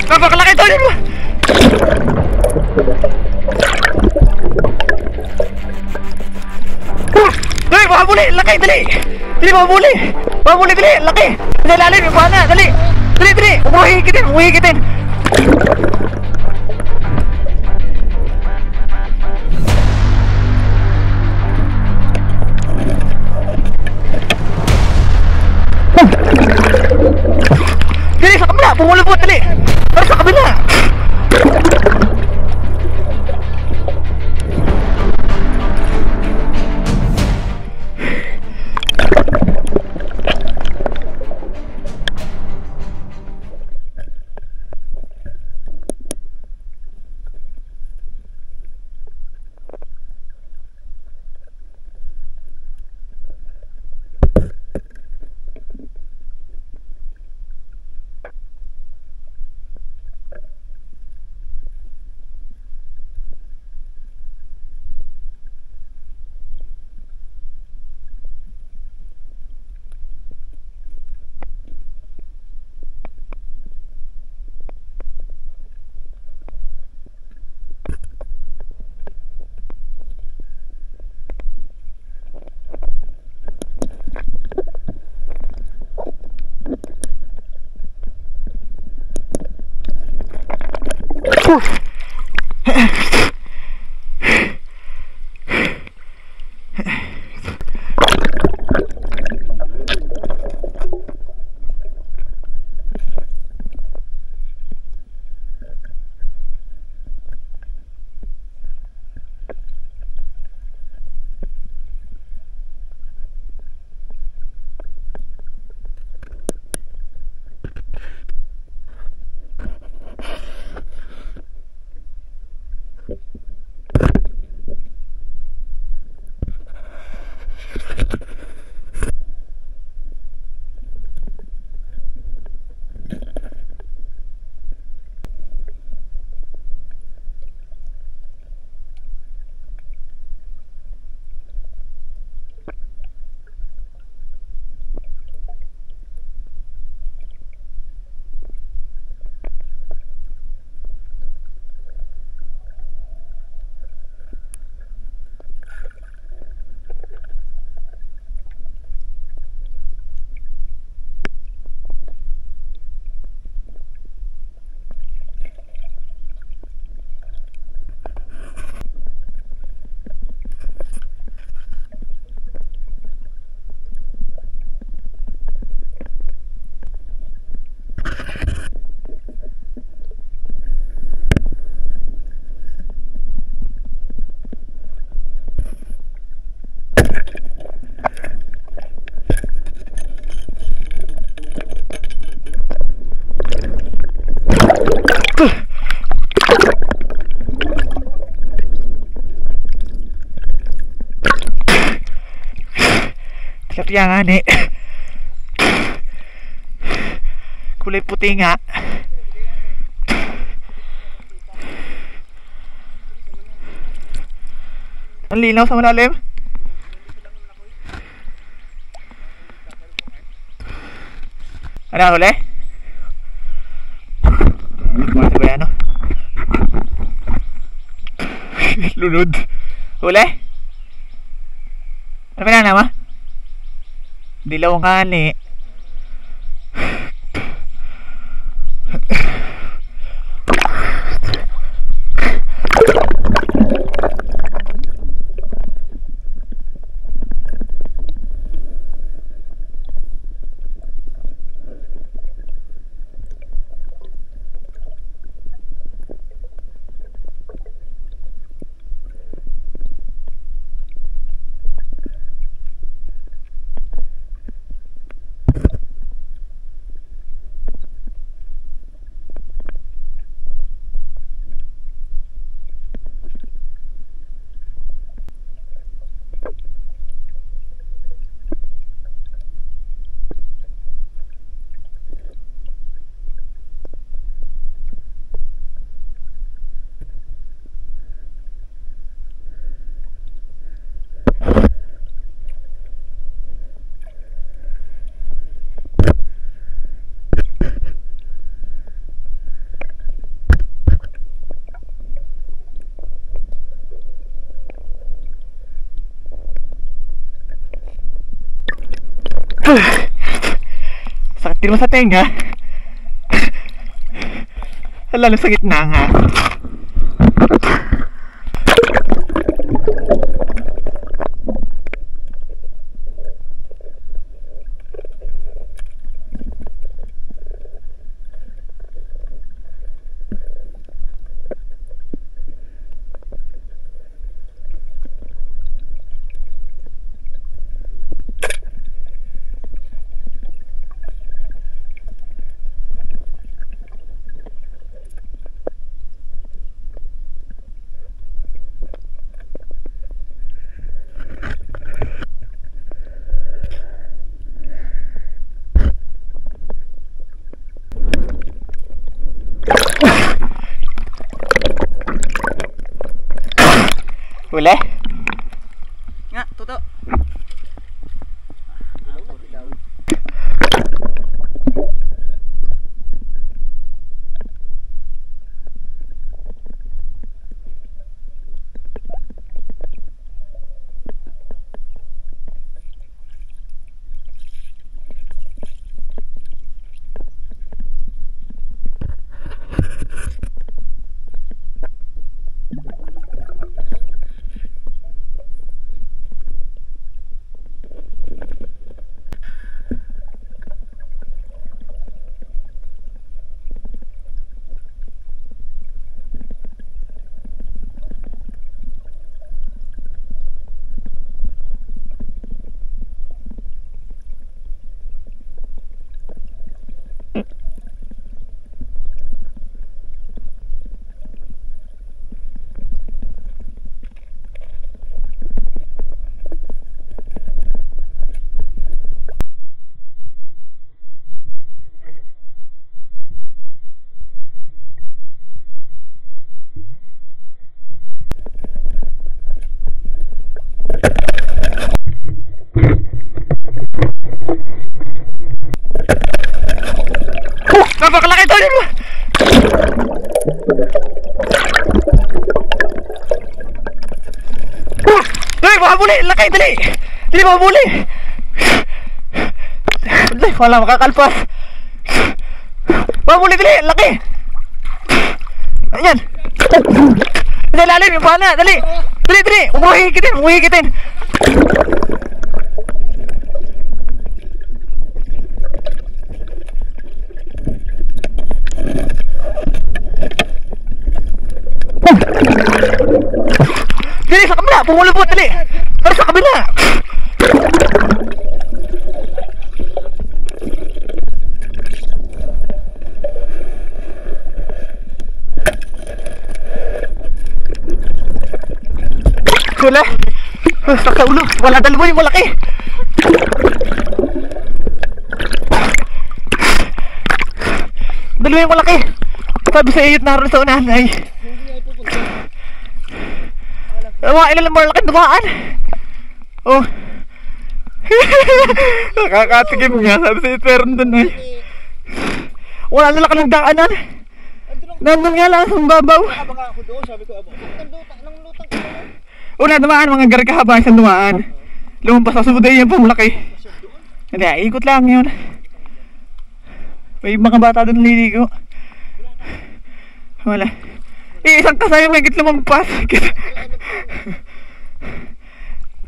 Napakalaki ito yun! Dali, makabuli! Laki! Dali! Dali, makabuli! Makabuli, dali! Laki! Dali, lalim! Yung buhana! Dali! Dali, dali! Umuhigitin! Umuhigitin! Dali, sa kabila! Pumulupot! Dali! Para sa kabila! Tilapia nga ni. Kulay puti nga. Ang linaw sa malalim. Ano huli? Ano ba yan, no? Lunod. Huli? Ano ba na naman? Dilaw nga ni. Sakit din mo sa tenga. Lalo sa gitna nga. Huli? Nga, tuto. Napakalaki ito yun! Dali, makabuli! Laki! Dali! Dali, makabuli! Dali, wala makakalpas! Makabuli! Dali! Laki! Ayan! Dali, lalim! Yung pana! Dali! Dali! Dali! Umuhigitin! Umuhigitin! Dali sa kabila, pumulubot, dali. Para sa kabila. Wala. Sa ulo, wala dalawa yung malaki. Dalawa yung malaki. Sabi sa iyot naroon sa unahan ay ilan mo laki dumaan. Oh. Nakakatigim nga. Sabi sa iyot meron dun ay wala na laki ng daanan. Nandun nga lang sa babaw. Baka ako doon, sabi ko, nang lutang ko. Una dumaan, mga gari kahaba isang dumaan. Lumampas sa suday yan po malaki. Hindi, ikot lang yun. May mga bata doon liligo. Wala. Isang kasaya may git lumampas.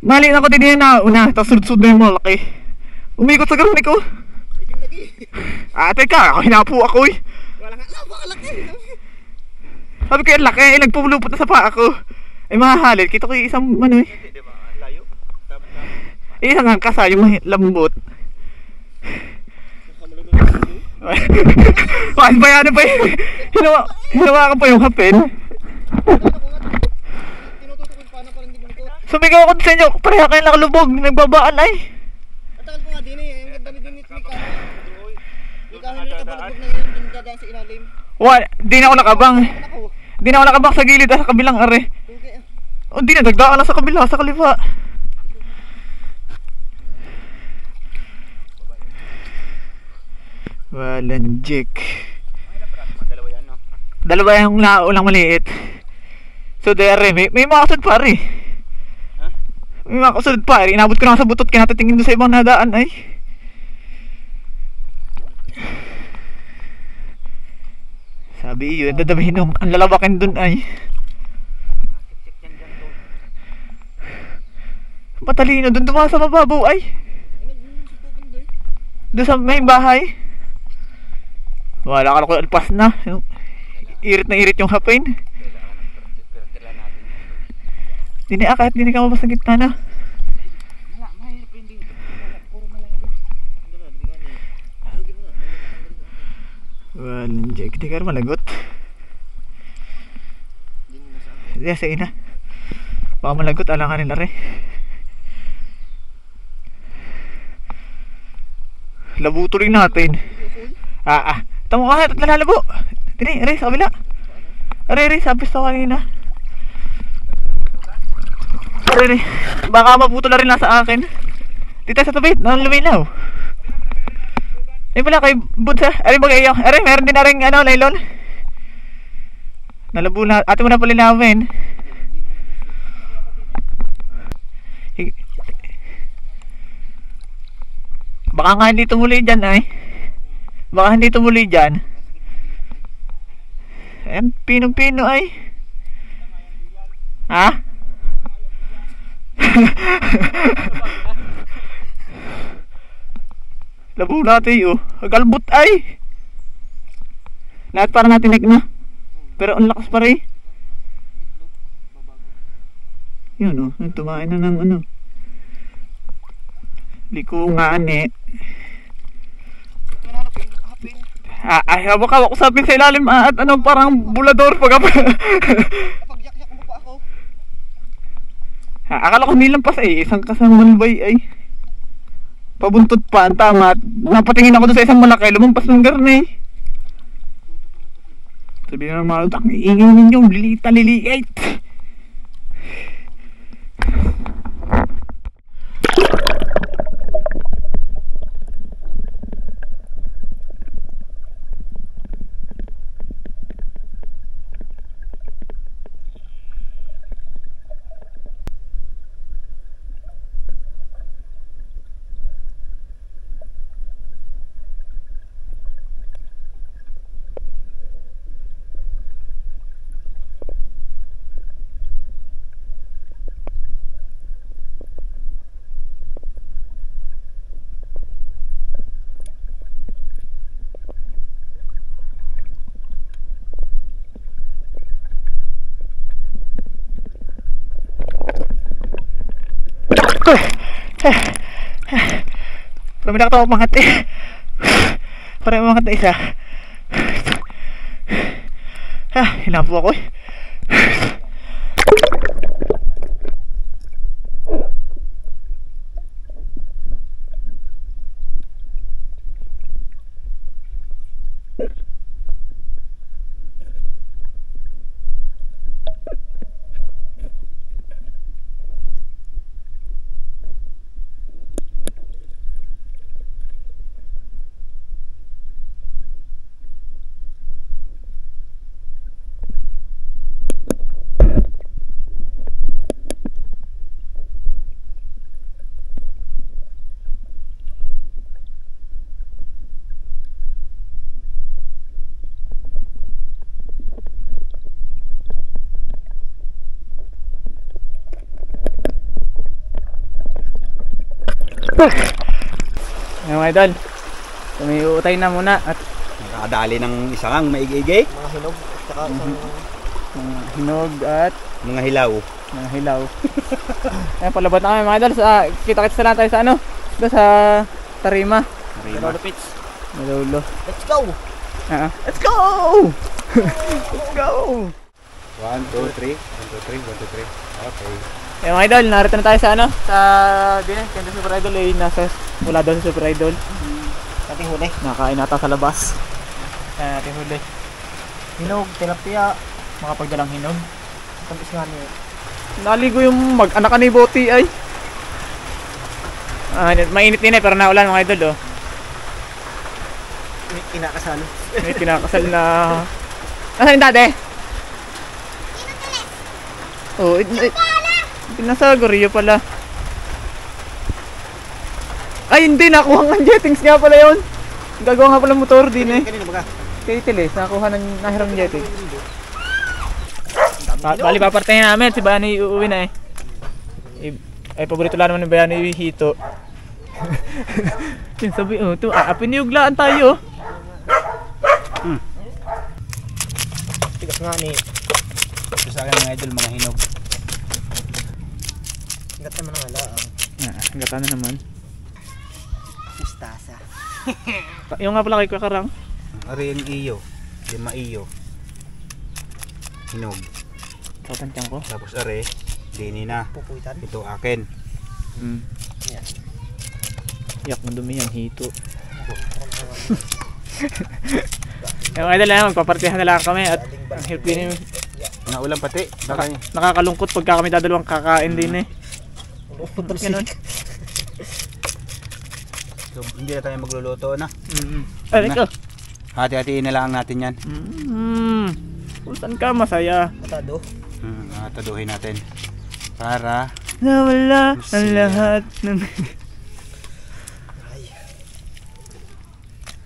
Mali na ko din na una, tapos sunod-sunod na yung malaki. Umikot sa garuni ko. Teka, ako hinapo ako eh. Wala nga, napakalaki. Sabi ko yung laki, nagpumulupot na sa paa ko. Ay mahahalil, kita ko yung isang ano eh. Layo. Isang ang kasa, yung lambot. Mas bayano pa yun. Hinawa ko pa yung hapin. Sumigaw ako sa inyo, pareha kayo nakalubog, nagbabaan ay. Ang tagal ko nga din eh, yung dami din ni Kahoy. Yung Kahoy na nakabalabog na yun, yung dadaan sa ilalim. Di na ako nakabang. Di na ako nakabang sa gilid sa kabilang are. O di na, nagdaan lang sa kabila, sa kaliwa. Walang jik. Dalawa yung ulang maliit. So there, may mga kasunod pa rin. May mga kasunod pa rin. Inabot ko na sa butot, kinatatingin doon sa ibang nadaan ay. Grabe yun, dadabihin nung ang lalabakin dun ay. Matalino dun dumasa sa mababaw ay. Doon sa may bahay. Wala ka ko alpas na. Irit na irit yung hapin. Dini kahit dini ka mabas sa gitna na. Well, hindi ka malagot. Hindi sa ina. Baka malagot, alangan nila rin. Labo tuloy natin. Tamo ka, lalabo. Tini, Aray, sa kabila. Aray, sabis to kanina. Aray, baka maputo na rin lang sa akin. Dito sa tabi, luminaw. Ay pala kay Budsa. Aray, bagay yung. Aray, meron din na rin, laylon. Nalabo na, ate mo na pala namin. Baka nga hindi tumuli dyan ay. Baka hindi tumuli dyan. Ayan, pinong-pino ay. Ha? Labo natin yun. Galbot ay. Lahat para natin na. Pero ang lakas pa rin. Yun tumain na ng likungan eh. Hawak ako sa sa ilalim at parang bulador pag Pagyak-yak mo pa ako. akala ko nilampas isang kasamalbay ay pabuntot pa ang tama. Napatingin ako doon sa isang malaki, lumampas ng garne. Sabi na naman, ang iingin ninyo, liliit. Parang na ako umangat eh. Parang umangat na isa. Hinapo ako eh. Ngayon mga idol, tumiutay na muna at nakadali ng isa kang maigigay. Mga hinog at saka mga hinog at Mga hilaw. Ayan, palabot na kami mga idol. Kita-kits na lang tayo sa doon sa Tarima. Lolo Pits. Malolo. Let's go! Let's go! Let's go! 1, 2, 3. 1, 2, 3. 1, 2, 3. Okay. Ayan mga idol, narito na tayo sa sa kaya Super Idol ay wala daw sa Super Idol. Ating huli. Nakain nata sa labas. Ayan natin huli. Hinog, tilapia. Makapagdalang hinog. Tampis nga niyo. Naligo yung mag-anak ni Boti ay. Mainit din pero naulan mga idol Kinakasal. May kinakasal na. Nasaan yung dati? Nasa Gorio pala. Ay hindi, nakuha nga jettings nga pala yun. Gagawa nga pala motor din eh. Kanina ba ka? Kay Tilis, nakakuha ng nahirang jetty. Bali papartahin namin, si Bayani uuwi na Ay paborito lang naman ni Bayani yung hito. Yung sabi, ito, piniyuglaan tayo. Tigas nga ni. Ito sa akin mga idol, mga hinog. Hanggat naman ang alaang. Hanggat na naman. Mustasa. Yung nga pala kay Kakarang. Ari yung iyo. Yung maiyo. Hinog. Tatantyan ko. Tapos ari, dini na. Pupuitan. Ito akin. Yan. Yak mo dumi yung hito. Yung idol lang, magpapartihan na lang kami at ang hirap din yung Naulam pati. nakakalungkot pagka kami dadalawang kakain din Ganun. So, hindi na tayo magluluto na. Ay, ikaw. Hati-hatiin na lang natin yan. Kung saan ka masaya. Atado. Taduhin natin. Para nawala ang lahat ng...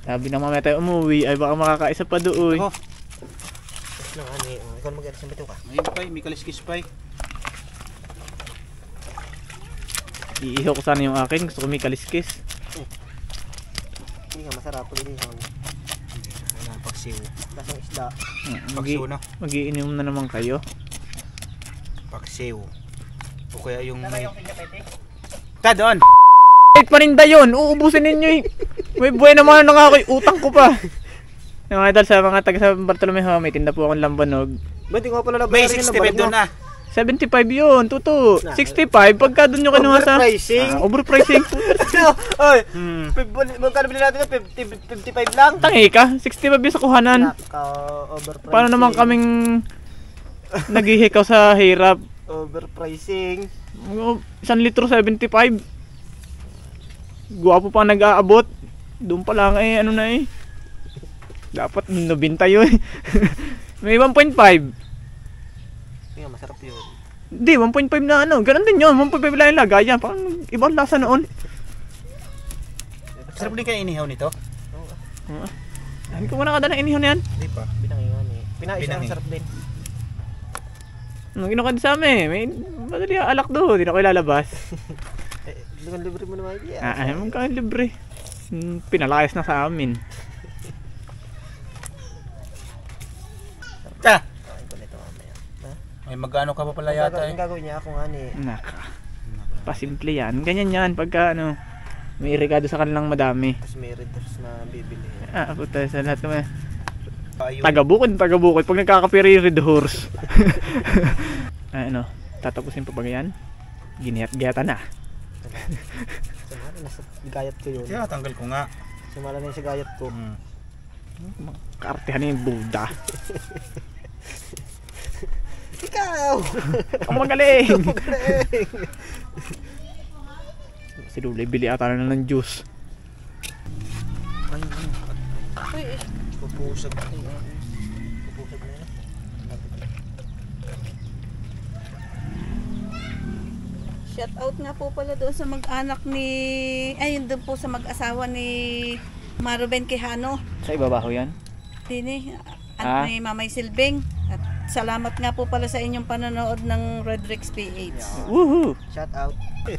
Sabi na mamaya tayo umuwi ay baka makakaisa pa doon. ako. Tapos na nga ni. Ikaw mag-alis ng bito ka. Ayun pa, may kaliskis pa Iihaw ko sana yung akin. Gusto ko may kaliskis. Hindi nga masarap. Pwede yung Pagsiw. lasang isda. Pagsiw na. Mag-iinom na naman kayo. Pagsiw. O kaya yung may... Ta doon! Paninda yun! Uubusin ninyo May buhay naman na nga ako utang ko pa. Yung mga idol sa mga taga sa Bartolome may tinda po akong lambanog. Ba't nga pala May 65 doon na. 75 yun, tuto. 65 pagka doon nyo kinuha sa... Overpricing. Overpricing. Oy! Magkano bilhin natin? 55 lang? Tangi ka, 65 yung sa kuhanan. Overpricing. Paano naman kaming naghihikaw sa hirap? Overpricing. 1 litro 75. Guwapo pa nag-aabot. Doon pa lang ano na Dapat 90 yun. May 1.5. Hindi nga masarap yun. Hindi, 1.5 na Ganun din yun, 1.5 lang yung lagayan. Parang ibang lasa noon. Sarap din kaya inihaw nito? Hindi ko muna kada ng inihaw na yan. Hindi pa. Binangingan Pinais ang sarap din. Nung ginawa din sa amin, may madali alak doon. Hindi na ko ilalabas. Libre mo naman yan. Ay, magkakain libre. Pinalayas na sa amin. Ta! Kain ko nito mamaya. Ay magkano ka pa pala yata Ang gagawin niya ako nga ni. Naka. Pasimple yan. Ganyan yan pagka may regado sa kanilang madami. Tapos may red horse na bibili. Puta sa lahat naman. Ayun. Taga-bukid. Pag nagkakapiri red horse. Tatapusin pa ba yan? Giniyat-giyatan na. Sumala na sa gayat ko yun. Kaya tanggal ko nga. Sumala na yung sa gayat ko. Kaartihan yung Buddha. Ikaw! Ang magaling! Si Lulay, bili ata na ng juice. Ay, pupusag. Pupusag na yun. Shout out nga po pala doon sa mag-anak ni... Ayun doon po sa mag-asawa ni Maruben Quijano. Sa ibabaho yan? Dini, at ni Mamay Silbing. At salamat nga po pala sa inyong panonood ng Redrix PH. Woohoo! Shout out.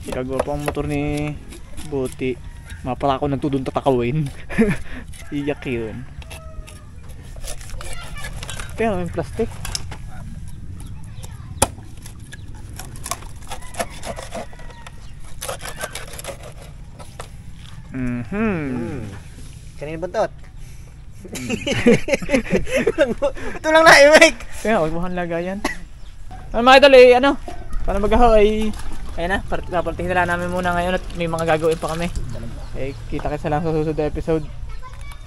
Gagawa pa ang motor ni Buti. Mapala ako nagtudun tatakawin. Iyak yun. Kaya may plastic. Kanina buntot? Ito lang na, Mike! Kaya huwag mo kang lagayan. Mga idol, paano magaho ay... Ayan na, papartihin na lang namin muna ngayon at may mga gagawin pa kami. Kita kita lang sa susunod na episode.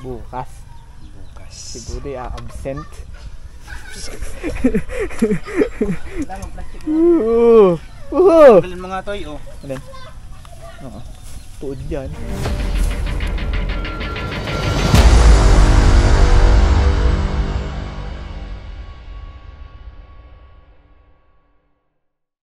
Bukas. Si Budi absent. Galin mga toy, Alin? Oo. Tuod yan.